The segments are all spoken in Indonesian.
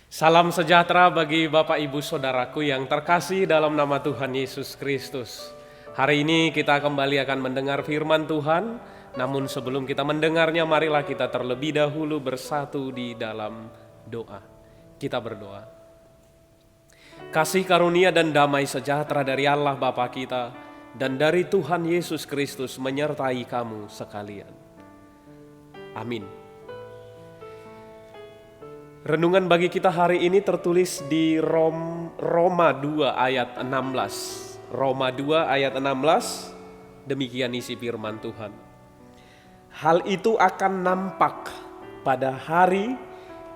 Salam sejahtera bagi Bapak Ibu Saudaraku yang terkasih dalam nama Tuhan Yesus Kristus. Hari ini kita kembali akan mendengar firman Tuhan, namun sebelum kita mendengarnya marilah kita terlebih dahulu bersatu di dalam doa. Kita berdoa. Kasih karunia dan damai sejahtera dari Allah Bapa kita dan dari Tuhan Yesus Kristus menyertai kamu sekalian. Amin. Renungan bagi kita hari ini tertulis di Roma 2 ayat 16. Roma 2 ayat 16, demikian isi firman Tuhan. Hal itu akan nampak pada hari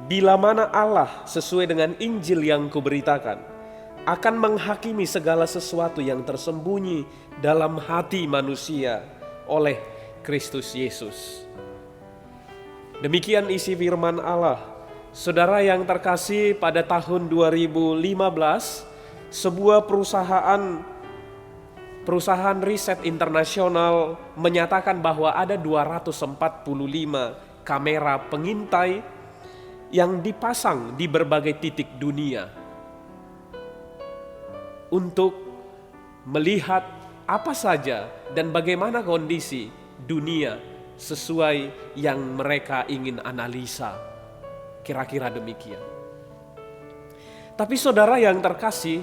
bila mana Allah sesuai dengan Injil yang kuberitakan akan menghakimi segala sesuatu yang tersembunyi dalam hati manusia oleh Kristus Yesus. Demikian isi firman Allah. Saudara yang terkasih, pada tahun 2015 sebuah perusahaan riset internasional menyatakan bahwa ada 245 kamera pengintai yang dipasang di berbagai titik dunia untuk melihat apa saja dan bagaimana kondisi dunia sesuai yang mereka ingin analisa. Kira-kira demikian. Tapi saudara yang terkasih,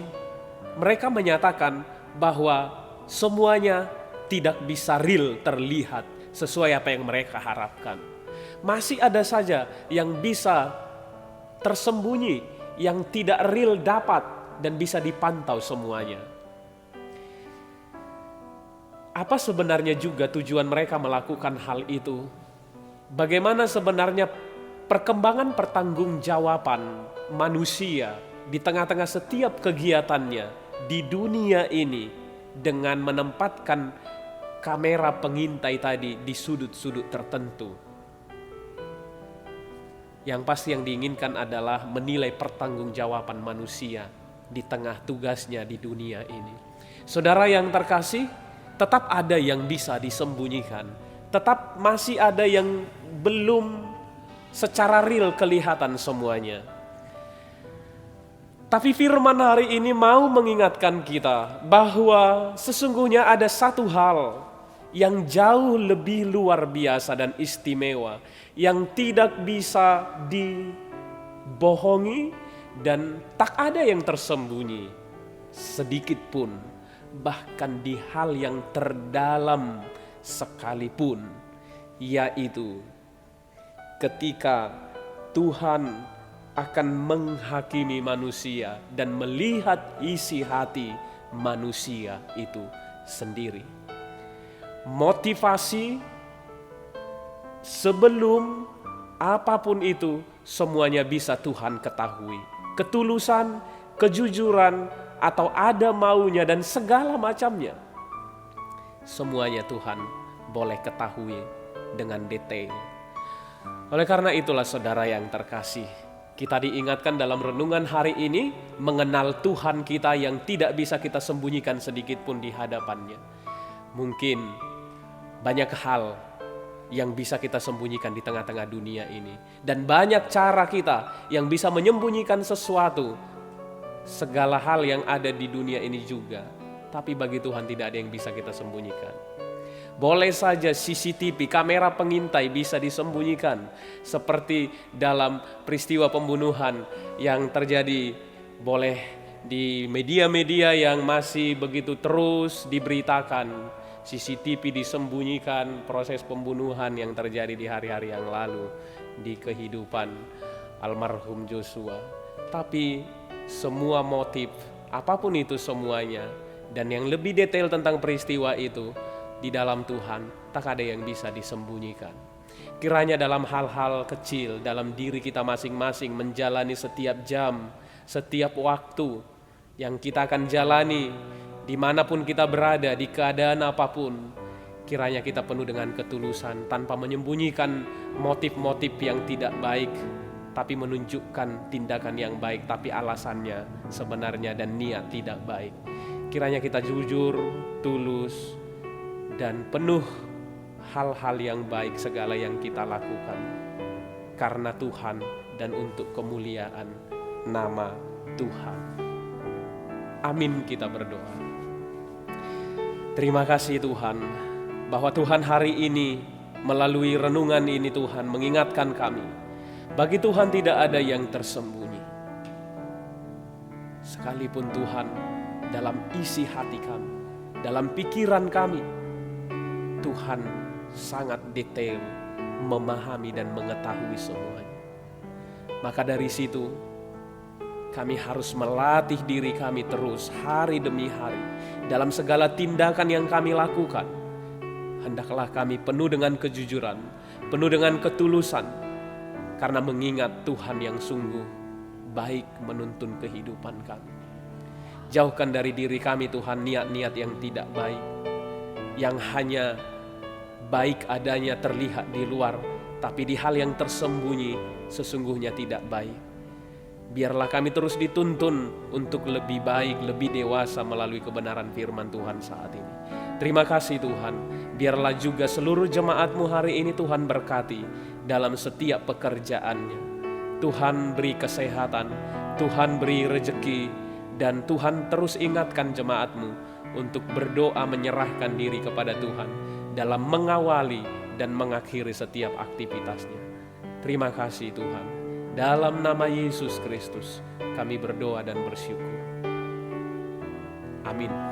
mereka menyatakan bahwa semuanya tidak bisa real terlihat sesuai apa yang mereka harapkan. Masih ada saja yang bisa tersembunyi, yang tidak real dapat dan bisa dipantau semuanya. Apa sebenarnya juga tujuan mereka melakukan hal itu? Bagaimana sebenarnya perkembangan pertanggungjawaban manusia di tengah-tengah setiap kegiatannya di dunia ini dengan menempatkan kamera pengintai tadi di sudut-sudut tertentu. Yang pasti yang diinginkan adalah menilai pertanggungjawaban manusia di tengah tugasnya di dunia ini. Saudara yang terkasih, tetap ada yang bisa disembunyikan, tetap masih ada yang belum secara real kelihatan semuanya. Tapi firman hari ini mau mengingatkan kita bahwa sesungguhnya ada satu hal yang jauh lebih luar biasa dan istimewa, yang tidak bisa dibohongi dan tak ada yang tersembunyi sedikit pun, bahkan di hal yang terdalam sekalipun, yaitu ketika Tuhan akan menghakimi manusia dan melihat isi hati manusia itu sendiri. Motivasi sebelum apapun itu semuanya bisa Tuhan ketahui. Ketulusan, kejujuran, atau ada maunya dan segala macamnya, semuanya Tuhan boleh ketahui dengan detail. Oleh karena itulah saudara yang terkasih, kita diingatkan dalam renungan hari ini mengenal Tuhan kita yang tidak bisa kita sembunyikan sedikit pun di hadapannya. Mungkin banyak hal yang bisa kita sembunyikan di tengah-tengah dunia ini, dan banyak cara kita yang bisa menyembunyikan sesuatu, segala hal yang ada di dunia ini juga. Tapi bagi Tuhan tidak ada yang bisa kita sembunyikan. Boleh saja CCTV, kamera pengintai bisa disembunyikan, seperti dalam peristiwa pembunuhan yang terjadi, boleh di media-media yang masih begitu terus diberitakan, CCTV disembunyikan proses pembunuhan yang terjadi di hari-hari yang lalu di kehidupan almarhum Joshua. Tapi semua motif, apapun itu semuanya, dan yang lebih detail tentang peristiwa itu, di dalam Tuhan tak ada yang bisa disembunyikan. Kiranya dalam hal-hal kecil dalam diri kita masing-masing, menjalani setiap jam, setiap waktu yang kita akan jalani, dimanapun kita berada, di keadaan apapun, kiranya kita penuh dengan ketulusan tanpa menyembunyikan motif-motif yang tidak baik, tapi menunjukkan tindakan yang baik tapi alasannya sebenarnya dan niat tidak baik. Kiranya kita jujur, tulus, dan penuh hal-hal yang baik segala yang kita lakukan karena Tuhan dan untuk kemuliaan nama Tuhan. Amin, kita berdoa. Terima kasih Tuhan, bahwa Tuhan hari ini melalui renungan ini Tuhan mengingatkan kami, bagi Tuhan tidak ada yang tersembunyi. Sekalipun Tuhan dalam isi hati kami, dalam pikiran kami, Tuhan sangat detail memahami dan mengetahui semuanya. Maka dari situ kami harus melatih diri kami terus hari demi hari dalam segala tindakan yang kami lakukan. Hendaklah kami penuh dengan kejujuran, penuh dengan ketulusan, karena mengingat Tuhan yang sungguh baik menuntun kehidupan kami. Jauhkan dari diri kami Tuhan niat-niat yang tidak baik, yang hanya baik adanya terlihat di luar, tapi di hal yang tersembunyi sesungguhnya tidak baik. Biarlah kami terus dituntun untuk lebih baik, lebih dewasa melalui kebenaran firman Tuhan saat ini. Terima kasih Tuhan, biarlah juga seluruh jemaat-Mu hari ini Tuhan berkati dalam setiap pekerjaannya. Tuhan beri kesehatan, Tuhan beri rezeki, dan Tuhan terus ingatkan jemaat-Mu untuk berdoa menyerahkan diri kepada Tuhan dalam mengawali dan mengakhiri setiap aktivitasnya. Terima kasih Tuhan. Dalam nama Yesus Kristus kami berdoa dan bersyukur. Amin.